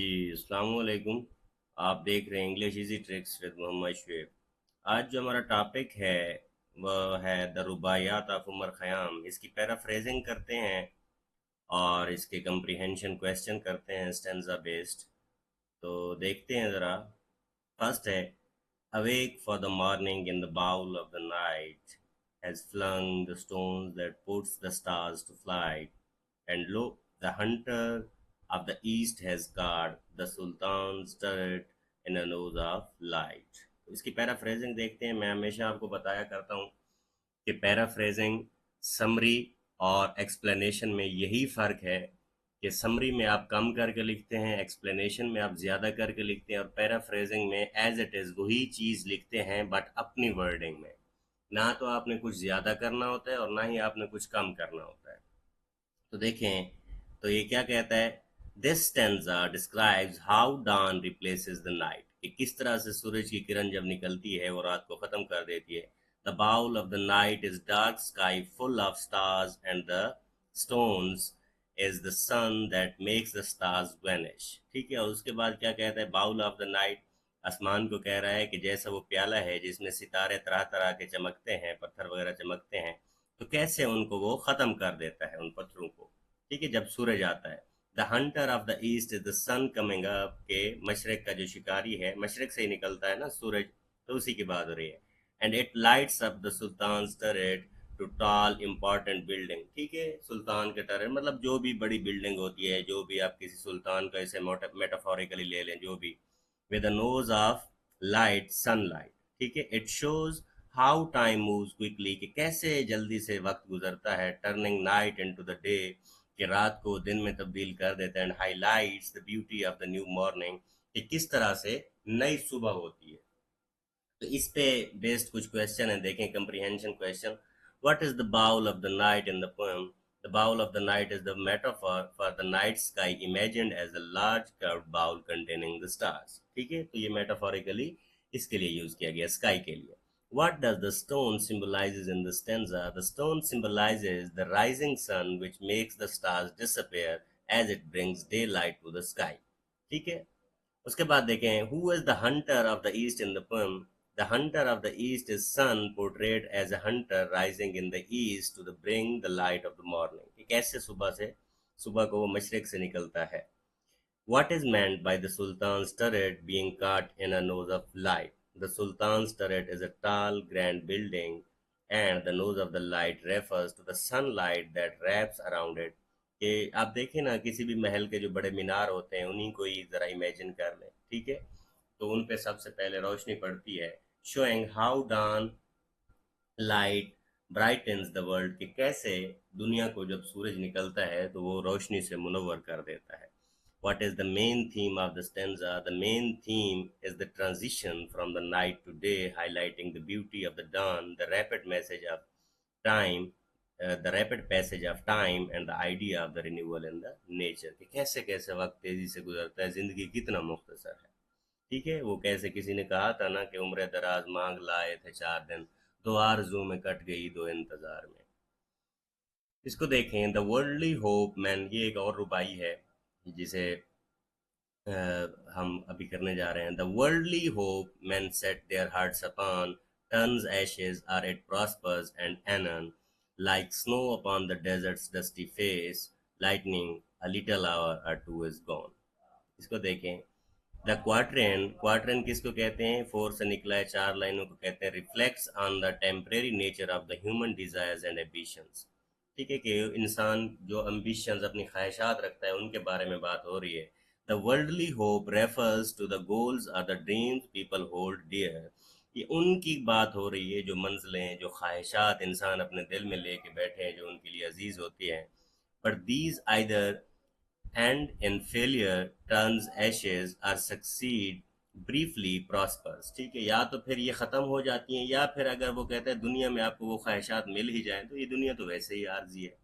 जी, अस्सलाम वालेकुम। आप देख रहे हैं English easy tricks with Mohammad Shoaib. आज जो हमारा टॉपिक है वह है the Rubaiyat of Omar Khayyam. इसकी पैराफ्रेजिंग करते हैं और इसके कंप्रीहेंशन क्वेश्चन करते हैं स्टेंजा बेस्ड। तो देखते हैं ज़रा। फर्स्ट है, awake for the morning in the bowl of the night has flung the stones that puts the stars to flight, and lo, the hunter of the east has guard the sultan's turret in a nose of light। तो इसकी paraphrasing देखते हैं। मैं हमेशा आपको बताया करता हूँ कि पैराफ्रेजिंग, समरी और एक्सप्लेनेशन में यही फ़र्क है कि समरी में आप कम करके लिखते हैं, एक्सप्लेनेशन में आप ज़्यादा करके लिखते हैं, और पैराफ्रेजिंग में एज इट इज़ वही चीज़ लिखते हैं बट अपनी वर्डिंग में। ना तो आपने कुछ ज़्यादा करना होता है और ना ही आपने कुछ कम करना होता है। तो देखें, तो ये क्या कहता है, this stanza describes how dawn replaces the night, कि किस तरह से सूरज की किरण जब निकलती है वो रात को खत्म कर देती है। The bowl of the night is dark sky full of stars and the stones is the sun that makes the stars vanish. ठीक है, और उसके बाद क्या कहता है, बाउल ऑफ द नाइट आसमान को कह रहा है कि जैसा वो प्याला है जिसमें सितारे तरह तरह के चमकते हैं, पत्थर वगैरह चमकते हैं, तो कैसे उनको वो ख़त्म कर देता है उन पत्थरों को। ठीक है, जब सूरज आता है। The hunter of the east is the sun coming up, के मशरक का जो शिकारी है मशरक से ही निकलता है ना सूरज, तो उसी की बात हो रही है। And it lights up the sultan turret to tall important building. ठीक है, सुल्तान के टरेट मतलब जो भी बड़ी बिल्डिंग होती है, जो भी आप किसी सुल्तान का इसे मेटाफोरिकली ले लें, जो भी, with a nose of light sunlight। ठीक है, it shows how time moves quickly, कि कैसे जल्दी से वक्त गुजरता है, turning night into the day, कि रात को दिन में तब्दील कर देता है, and highlights the beauty of the new morning, कि किस तरह से नई सुबह होती है। तो इस पे बेस्ड कुछ क्वेश्चन है, देखें comprehension question. What is the bowl of the night in the poem? The bowl of the night is the metaphor for the night sky imagined as a large curved bowl containing the stars. ठीक है, तो ये metaphorically इसके लिए use किया गया, sky के लिए। What does the stone symbolizes in the stanza? The stone symbolizes the rising sun which makes the stars disappear as it brings daylight to the sky। ठीक है, उसके बाद देखें, who is the hunter of the east in the poem? The hunter of the east is sun portrait as a hunter rising in the east to the bring the light of the morning, कि कैसे सुबह से, सुबह को वो मशरक से निकलता है। What is meant by the Sultan's turret being caught in a nose of light? The Sultan's turret is a tall, grand building, and the nose of the light refers to the sunlight that wraps around it। कि आप देखें ना, किसी भी महल के जो बड़े मीनार होते हैं उन्हीं को ही ज़रा इमेजिन कर लें। ठीक है, तो उन पे सबसे पहले रोशनी पड़ती है, showing how dawn light brightens the world, कि कैसे दुनिया को जब सूरज निकलता है तो वो रोशनी से मुनव्वर कर देता है। What is the main theme of the stanza? The main theme is the transition from the night to day, highlighting the beauty of the dawn, the rapid message of time, the rapid passage of time and the idea of the renewal in the nature, कि कैसे कैसे वक्त तेजी से गुजरता है, जिंदगी कितना मुख्तसर है। ठीक है, वो कैसे किसी ने कहा था ना कि उम्र दराज मांग लाए थे 4 दिन, दो आरज़ू में कट गई दो इंतजार में। इसको देखें, द वर्ल्डली होप मैन, ये एक और रुबाई है जिसे हम अभी करने जा रहे हैं। The worldly hope men set their hearts upon turns ashes or it prospers and anon, like snow upon the desserts dusty face, lighting a little hour or two is gone. इसको देखें, द क्वार्ट्रेन, क्वार्ट्रेन किसको कहते हैं, four से निकला है, 4 लाइनों को कहते हैं, reflects on the temporary nature of the human desires and ambitions. ठीक है, कि इंसान जो एम्बिशंस, अपनी ख्वाहिशात रखता है, उनके बारे में बात हो रही है। The worldly hope refers to the goals और the dreams people hold dear, ये उनकी बात हो रही है जो मंजिलें, जो ख्वाहिशात इंसान अपने दिल में लेके बैठे हैं, जो उनके लिए अजीज होती हैं। But these either and in failure turns ashes or succeed briefly prospers। ठीक है, या तो फिर ये ख़त्म हो जाती हैं, या फिर अगर वो कहते हैं दुनिया में आपको वो ख्वाहिशात मिल ही जाए तो ये दुनिया तो वैसे ही आर्जी है।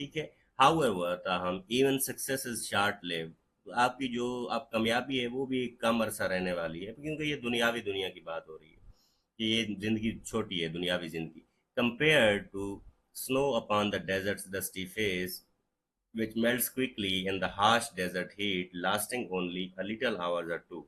ठीक है, हाउएवर, ताहम, even success is short lived, आपकी जो आप कामयाबी है वो भी कम अरसा रहने वाली है, क्योंकि ये दुनियावी दुनिया की बात हो रही है कि ये ज़िंदगी छोटी है, दुनियावी ज़िंदगी। Compare to snow upon the desserts dusty face, which melts quickly in the harsh desert heat, lasting only a little hours or two.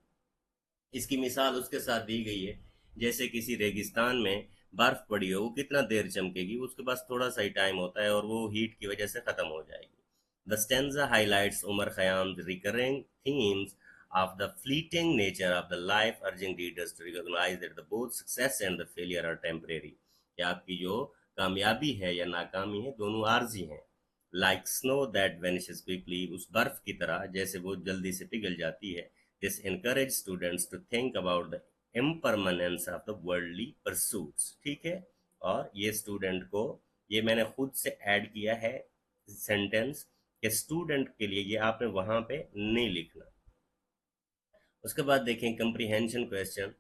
इसकी मिसाल उसके साथ दी गई है जैसे किसी रेगिस्तान में बर्फ पड़ी हो, वो कितना देर चमकेगी, उसके पास थोड़ा सा ही टाइम होता है और वो हीट की वजह से खत्म हो जाएगी। The stanza highlights Omar Khayyam recurring themes of the fleeting nature of the life, urging readers to recognize that the both success and the failure are temporary, कि आपकी जो कामयाबी है या नाकामी है दोनों आर्जी हैं। Like snow that vanishes quickly, उस बर्फ की तरह जैसे वो जल्दी से पिघल जाती है। This encourage students to think about the impermanence of the worldly pursuits। ठीक है, और ये स्टूडेंट को, ये मैंने खुद से ऐड किया है सेंटेंस कि स्टूडेंट के लिए, ये आपने वहां पे नहीं लिखना। उसके बाद देखें comprehension question.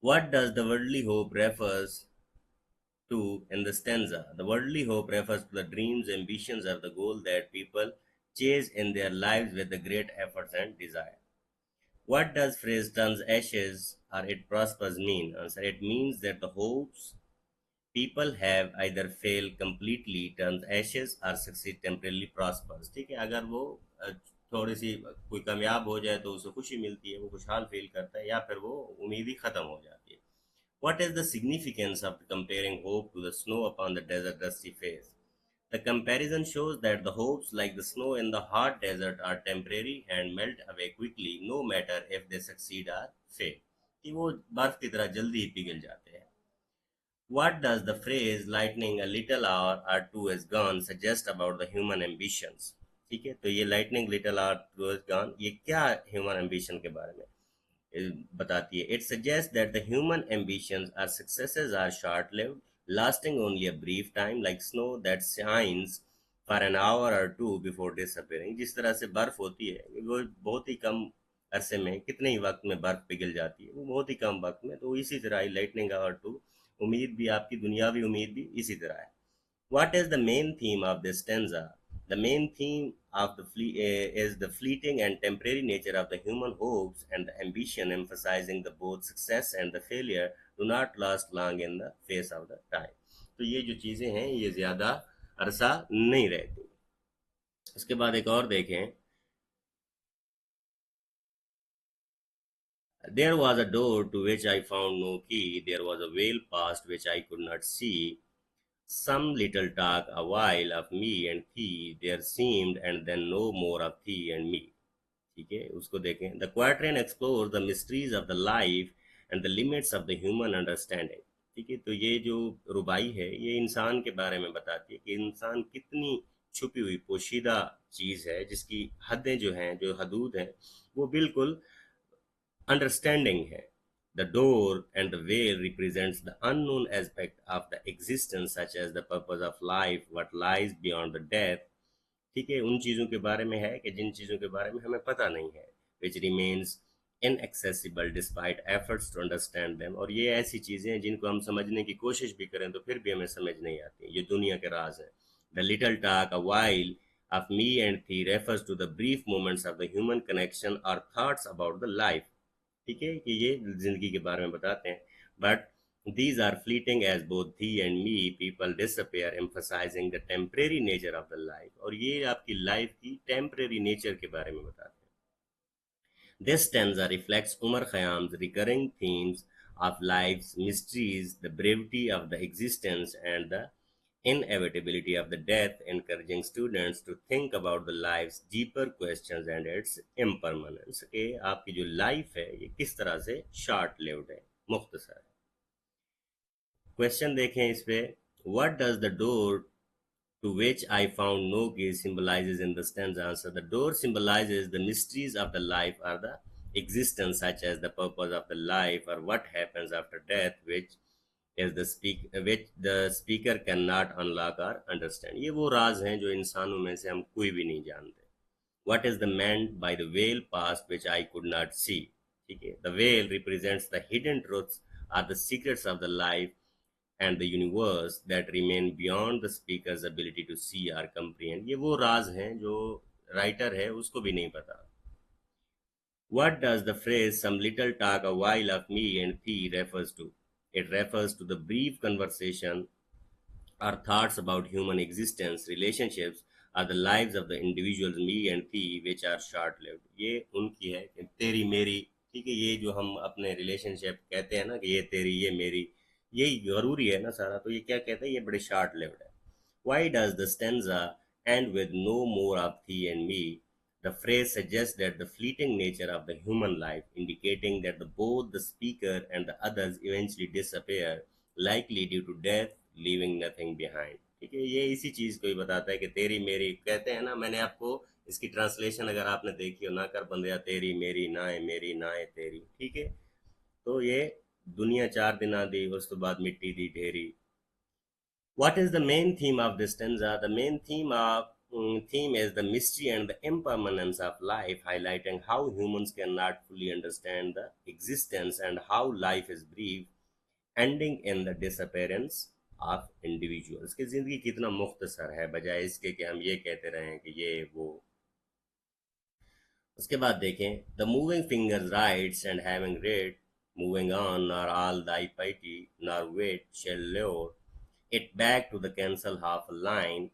What does the worldly hope refers to in the stanza? The worldly hope refers to the dreams, ambitions, or the goal that people chase in their lives with the great efforts and desire. What does phrase turns ashes or it prospers mean? Answer: it means that the hopes people have either fail completely, turns ashes, or succeed temporarily, prospers। ठीक है, अगर वो थोड़ी सी कोई कामयाब हो जाए तो उसे खुशी मिलती है, वो खुशहाल फील करता है, या फिर वो उम्मीद ही खत्म हो जाती है। What is the significance of comparing hope to the snow upon the desert dusty face? The comparison shows that the hopes, like the snow in the hot desert, are temporary and melt away quickly, no matter if they succeed or fail। कि वो बर्फ की तरह जल्दी ही पिघल जाते हैं। What does the phrase lightning a little hour or two is gone suggest about the human ambitions? ठीक है, तो ये lightning little hour two is gone, ये क्या human ambition के बारे में बताती है? It suggests that the human ambitions or successes are short-lived, lasting only a brief time, like snow that shines for an hour or two before disappearing। जिस तरह से बर्फ होती है वो बहुत ही कम अरसे में, कितने ही वक्त में बर्फ पिघल जाती है, वो बहुत ही कम वक्त में, तो इसी तरह लाइटनिंग आवर टू, उम्मीद भी, आपकी दुनियावी उम्मीद भी इसी तरह है। What is the main theme of this stanza? The main theme of is the fleeting and temporary nature of the human hopes and the ambition, emphasizing the both success and the failure do not last long in the face of the time। तो ये जो चीजें हैं ये ज्यादा अरसा नहीं रहती। उसके बाद एक और देखें। There was a door to which I found no key. There was a veil past which I could not see. Some little talk a while of me and thee there seemed, and then no more of thee and me। ठीक है, उसको देखें। The quatrain explore the mysteries of the life and the limits of the human understanding. ठीक है, तो ये जो रुबाई है ये इंसान के बारे में बताती है कि इंसान कितनी छुपी हुई पोशीदा चीज़ है, जिसकी हदें जो हैं, जो हदूद हैं, वो बिल्कुल अंडरस्टैंडिंग है। The door and the veil represents the unknown aspect of the existence, such as the purpose of life, what lies beyond the death। ठीक है, उन चीज़ों के बारे में है कि जिन चीज़ों के बारे में हमें पता नहीं है। which remains inaccessible despite efforts to understand them। और ये ऐसी चीज़ें हैं जिनको हम समझने की कोशिश भी करें तो फिर भी हमें समझ नहीं आती, ये दुनिया के राज हैं। The little talk a while of me and thee refers to the brief moments of the human connection or thoughts about the life। ठीक है, कि ये जिंदगी के बारे में बताते हैं। But these are fleeting as both thee and me people disappear, emphasizing the temporary nature of the life। और ये आपकी लाइफ की टेम्परेरी नेचर के बारे में बताते हैं। This stanza reflects Umar Khayyam's recurring themes of life's mysteries, the brevity of the existence and the inevitability of the death, encouraging students to think about the life's deeper questions and its impermanence। कि आपकी जो life है ये किस तरह से short lived है, मुख्तसर है। क्वेश्चन देखें इस पे। What does the door to which I found no key symbolizes in the stanza? Answer: the door symbolizes the mysteries of the life or the existence, such as the purpose of the life or what happens after death, which the speaker cannot unlock or understand। ये वो राज हैं जो इंसानों में से हम कोई भी नहीं जानते। What is the meant by the veil past which I could not see? ठीक है, the veil represents the hidden truths or the secrets of the life and the universe that remain beyond the speaker's ability to see or comprehend। ये वो राज हैं जो writer है उसको भी नहीं पता। What does the phrase some little talk a while of me and thee refers to? It refers to the brief conversation or thoughts about human existence, relationships, are the lives of the individuals me and thee which are short lived। ये उनकी है कि तेरी मेरी, ठीक है, ये जो हम अपने रिलेशनशिप कहते हैं ना कि ये तेरी ये मेरी, यही जरूरी है ना सारा, तो ये क्या कहते हैं, ये बड़े शॉर्ट लिव्ड है। Why does the stanza end with no more of thee and me? The phrase suggests that the fleeting nature of the human life, indicating that both the speaker and the others eventually disappear, likely due to death, leaving nothing behind। ठीक है, ये इसी चीज को ही बताता है कि तेरी मेरी कहते हैं ना, मैंने आपको इसकी ट्रांसलेशन अगर आपने देखी हो, ना कर बंदिया तेरी मेरी नाए तेरी, ठीक है। तो ये दुनिया चार दिना दी उस तो बाद मिट्टी दी ढेरी। What is the main theme of this stanza? The main theme is the mystery and the impermanence of life, highlighting how humans cannot fully understand the existence and how life is brief, ending in the disappearance of individuals। कि जिंदगी कितना मुख्तसर है बजाय इसके कि हम ये कहते रहें कि ये वो। उसके बाद देखें, the moving fingers writes and having read, moving on nor all thy piety nor wit shall lure it back to the cancel half a line,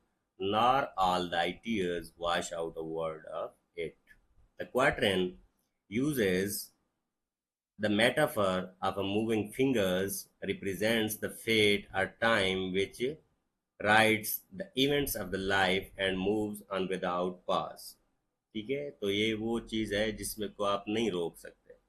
nor all thy tears wash out a word of it। The quatrain uses the metaphor of a moving fingers represents the fate or time which rides the events of the life and moves on without pause। ठीक है, तो ये वो चीज है जिसमें को आप नहीं रोक सकते।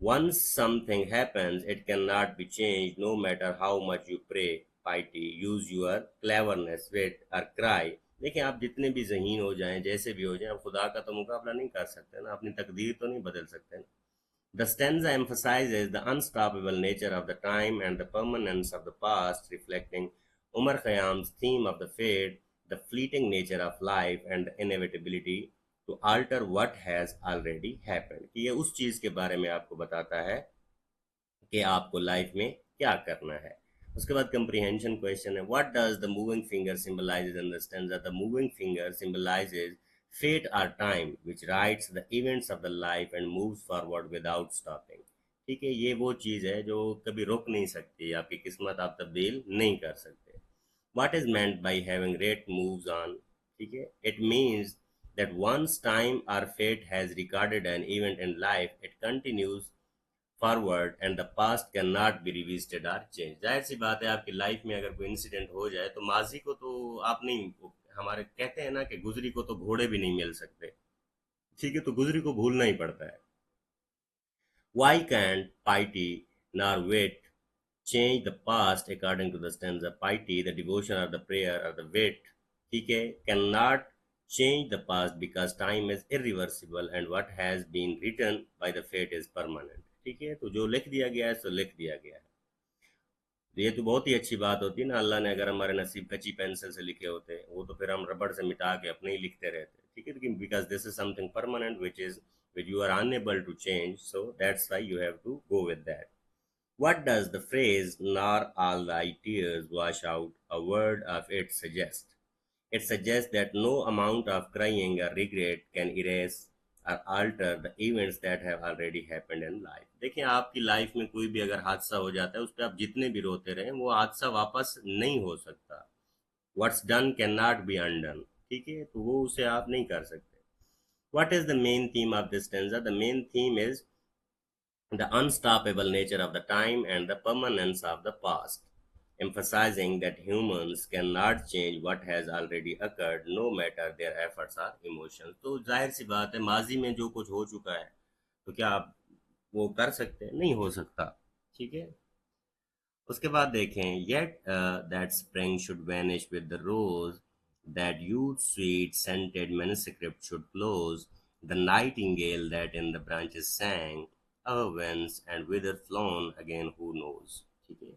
Once something happens, it cannot be changed no matter how much you pray, piety, use your cleverness, wit or cry। देखिए, आप जितने भी ज़हीन हो जाएं, जैसे भी हो जाएं, आप खुदा का तो मुकाबला नहीं कर सकते ना, अपनी तकदीर तो नहीं बदल सकते ना। The stanza emphasizes the unstoppable nature of the time and the permanence of the past, reflecting Umar Khayyam's theme of the fate, the fleeting nature of life, and the inevitability to alter what has already happened। कि ये उस चीज़ के बारे में आपको बताता है कि आपको लाइफ में क्या करना है। उसके बाद कंप्रीहेंशन क्वेश्चन है, what does the moving finger symbolises in the stanza? The moving finger symbolises fate or time which writes the events of the life and moves forward without stopping। ठीक है, ये वो चीज़ है जो कभी रोक नहीं सकती, आपकी किस्मत आप तब्दील नहीं कर सकते। what is meant by having rate moves on? ठीक है, it means that once time or fate has recorded an event in life, it continues forward and the past can not be revisited or change. जाहिर सी बात है, आपकी life में अगर कोई इंसिडेंट हो जाए तो माजी को तो आप नहीं, हमारे कहते हैं ना कि गुजरी को तो घोड़े भी नहीं मिल सकते, ठीक है, तो गुजरी को भूलना ही पड़ता है। Why can't piety nor wit change the past according to the stanza? Piety the devotion और द प्रेयर और द वेट, ठीक है, can not change the past because time is irreversible and what has been written by the fate is permanent। ठीक है, तो जो लिख दिया गया है सो लिख दिया गया है। तो ये तो बहुत ही अच्छी बात होती है ना, अल्लाह ने अगर हमारे नसीब कच्ची पेंसिल से लिखे होते वो तो फिर हम रबड़ से मिटा के अपने ही लिखते रहते, ठीक है, लेकिन because this is something permanent which you are unable to change, so that's why you have to go with that। What does the phrase nor all thy tears wash out a word of it suggest? It suggests that no amount of crying or regret can erase or alter the events that have already happened in life। देखिए, आपकी life में कोई भी अगर हादसा हो जाता है, उस पर आप जितने भी रोते रहें, वो हादसा वापस नहीं हो सकता। What's done cannot be undone। ठीक है, तो वो उसे आप नहीं कर सकते। What is the main theme of this stanza? The main theme is the unstoppable nature of the time and the permanence of the past, emphasizing that humans cannot change what has already occurred no matter their efforts or emotions। तो जाहिर सी बात है, माजी में जो कुछ हो चुका है तो क्या आप वो कर सकते हैं? नहीं हो सकता, ठीक है। उसके बाद देखें, yet that spring should vanish with the rose, that youth sweet scented manuscript should close, the nightingale that in the branches sang, whence and whither flown again who knows। ठीक है,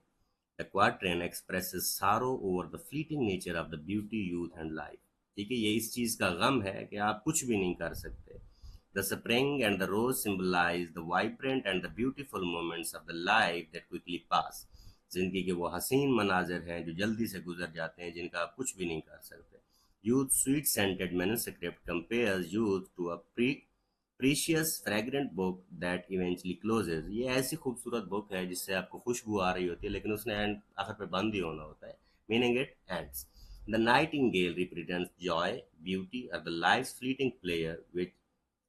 the quatrain expresses sorrow over the fleeting nature of the beauty, youth and life। ठीक है, ये इस चीज का गम है कि आप कुछ भी नहीं कर सकते। The spring and the rose symbolize the vibrant and the beautiful moments of the life that quickly pass। जिंदगी के वो हसीन मनाजिर हैं जो जल्दी से गुजर जाते हैं, जिनका आप कुछ भी नहीं कर सकते। Youth sweet scented manuscript compares youth to a precious fragrant book that eventually closes. ये ऐसी खूबसूरत बुक है जिससे आपको खुशबू आ रही होती है, लेकिन उसने एंड आखिर पे बंद ही होना होता है, meaning it ends. The nightingale represents joy, beauty, or the life's fleeting player which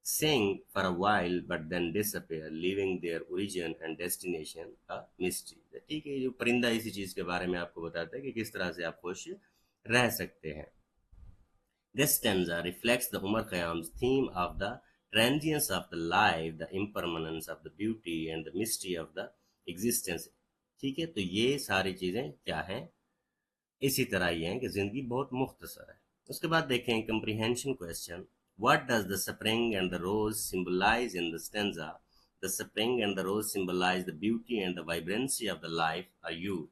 sing for a while but then disappear, leaving their origin and destination a mystery. तो ठीक है, ये जो परिंदा इसी चीज के बारे में आपको बताता है कि किस तरह से आप खुश रह सकते हैं. This stanza reflects the Umar Khayyam's theme of the transience of the life, the impermanence of the beauty and the mystery of the existence. ठीक है, तो ये सारी चीजें क्या हैं, इसी तरह ये हैं कि जिंदगी बहुत मुख्तसर है. उसके बाद देखें comprehension question. What does the spring and the rose symbolize in the stanza? The spring and the rose symbolize the beauty and the vibrancy of the life, a youth,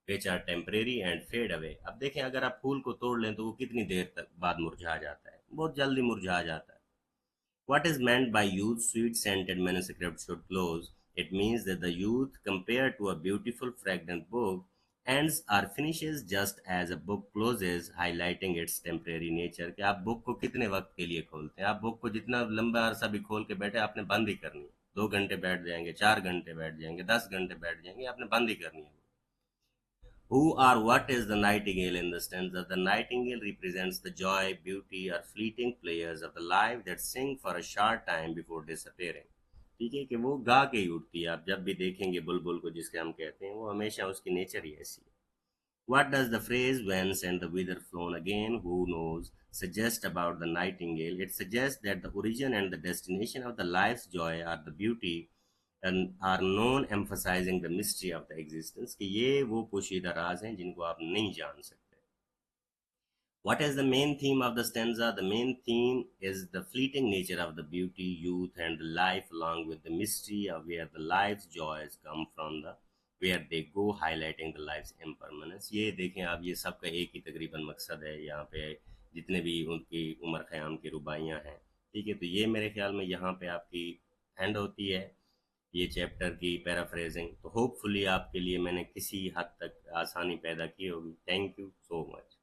which are temporary and fade away. अब देखें, अगर आप फूल को तोड़ लें तो वो कितनी देर तक बाद मुरझा जाता है, बहुत जल्दी मुरझा जाता है. What is meant by youth sweet scented manuscript should close? It means that the youth compared to a beautiful fragrant book ends or finishes just as a book closes, highlighting its temporary nature. कि आप book को कितने वक्त के लिए खोलते हैं, आप बुक को जितना लंबा अरसा भी खोल के बैठे आपने बंद ही करनी है. 2 घंटे बैठ जाएंगे, 4 घंटे बैठ जाएंगे, 10 घंटे बैठ जाएंगे, आपने बंद ही करनी है. Who or what is the nightingale in the stanza? The nightingale represents the joy, beauty, or fleeting pleasures of the life that sing for a short time before disappearing. ठीक है, कि वो गा के ही उठती है. आप जब भी देखेंगे बुलबुल को, जिसके हम कहते हैं, वो हमेशा उसकी नेचर ही ऐसी है. What does the phrase "whence and the whither flown again, who knows" suggest about the nightingale? It suggests that the origin and the destination of the life's joy are the beauty and are known, emphasizing the mystery of the existence. कि ये वो पोशीदा राज हैं जिनको आप नहीं जान सकते. What is the main theme of the stanza? The main theme is the fleeting nature of the beauty, youth, and the life, along with the mystery of where the life's joys come from, the where they go, highlighting the life's impermanence. ये देखें आप, ये सबका एक ही तकरीबन मकसद है यहाँ पे, जितने भी उनकी उमर ख़याम की रुबाइयाँ हैं. ठीक है, तो ये मेरे ख्याल में यहाँ पे आपकी एंड होती है ये चैप्टर की पैराफ्रेजिंग. तो होपफुली आपके लिए मैंने किसी हद तक आसानी पैदा की होगी. Thank you so much.